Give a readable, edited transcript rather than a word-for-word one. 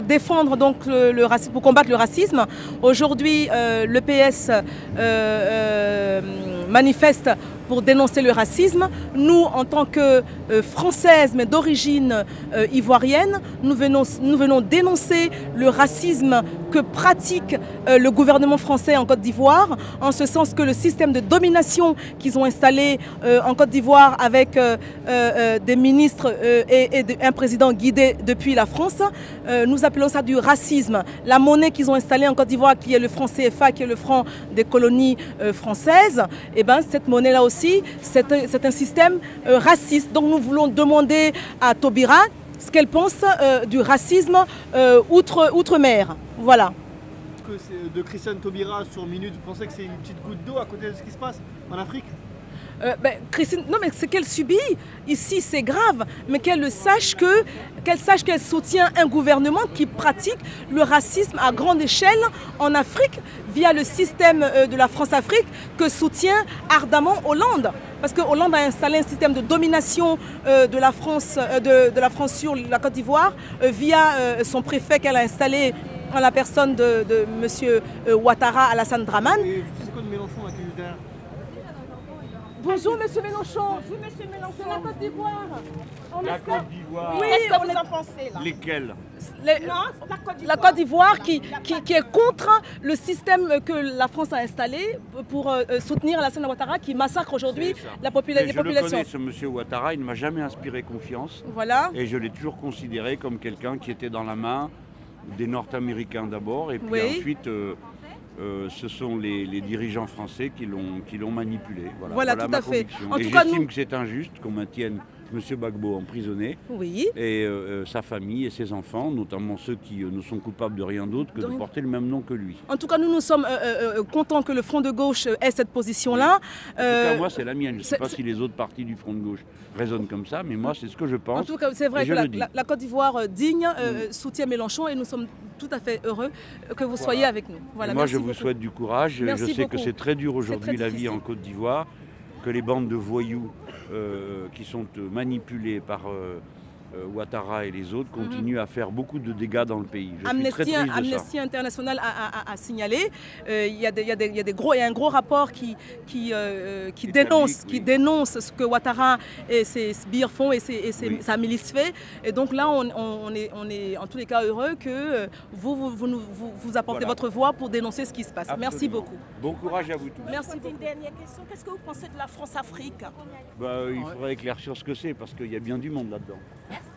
défendre donc le racisme, pour combattre le racisme. Aujourd'hui, le PS manifeste pour dénoncer le racisme. Nous, en tant que Françaises, mais d'origine ivoirienne, nous venons dénoncer le racisme que pratique le gouvernement français en Côte d'Ivoire, en ce sens que le système de domination qu'ils ont installé en Côte d'Ivoire avec des ministres et un président guidé depuis la France, nous appelons ça du racisme. La monnaie qu'ils ont installée en Côte d'Ivoire, qui est le franc CFA, qui est le franc des colonies françaises, et ben, cette monnaie-là aussi, c'est un système raciste. Donc nous voulons demander à Taubira ce qu'elle pense du racisme outre-mer. Voilà. De Christiane Taubira sur Minute, vous pensez que c'est une petite goutte d'eau à côté de ce qui se passe en Afrique? Christine, non, mais ce qu'elle subit ici, c'est grave, mais qu'elle sache qu'elle soutient un gouvernement qui pratique le racisme à grande échelle en Afrique via le système de la France-Afrique que soutient ardemment Hollande. Parce que Hollande a installé un système de domination de la France sur la Côte d'Ivoire via son préfet qu'elle a installé en la personne de M. Ouattara Alassane Dramane. Et c'est quoi de Mélenchon là qui est derrière? Bonjour Monsieur Mélenchon. Bonjour Monsieur Mélenchon. C'est la Côte d'Ivoire. La Côte d'Ivoire. Oui, qu'est-ce que vous en pensez là? Lesquels? La Côte d'Ivoire qui est contre le système que la France a installé pour soutenir Alassane Ouattara qui massacre aujourd'hui les populations. Je le connais, ce monsieur Ouattara, il ne m'a jamais inspiré confiance. Voilà. Et je l'ai toujours considéré comme quelqu'un qui était dans la main des Nord-Américains d'abord, et puis ensuite ce sont les dirigeants français qui l'ont manipulé. Voilà tout ma à fait. conviction. Et j'estime que c'est injuste qu'on maintienne M. Gbagbo emprisonné, et sa famille et ses enfants, notamment ceux qui ne sont coupables de rien d'autre que de porter le même nom que lui. En tout cas, nous sommes contents que le Front de gauche ait cette position-là. En tout cas, moi, c'est la mienne. Je ne sais pas si les autres partis du Front de gauche raisonnent comme ça, mais moi, c'est ce que je pense. En tout cas, c'est vrai que la Côte d'Ivoire digne soutient Mélenchon et nous sommes tout à fait heureux que vous soyez avec nous. Voilà, moi, je vous souhaite du courage. Merci je sais beaucoup. que c'est très dur aujourd'hui la vie en Côte d'Ivoire, que les bandes de voyous qui sont manipulés par Ouattara et les autres continuent à faire beaucoup de dégâts dans le pays. Amnesty International a signalé. Il y a un gros rapport qui dénonce ce que Ouattara et ses sbires font et sa milice fait. Et donc là, on est en tous les cas heureux que vous apportez votre voix pour dénoncer ce qui se passe. Absolument. Merci beaucoup. Bon courage à vous tous. Merci beaucoup. Une dernière question. Qu'est-ce que vous pensez de la France-Afrique? Il faudrait éclaircir ce que c'est, parce qu'il y a bien du monde là-dedans. Merci.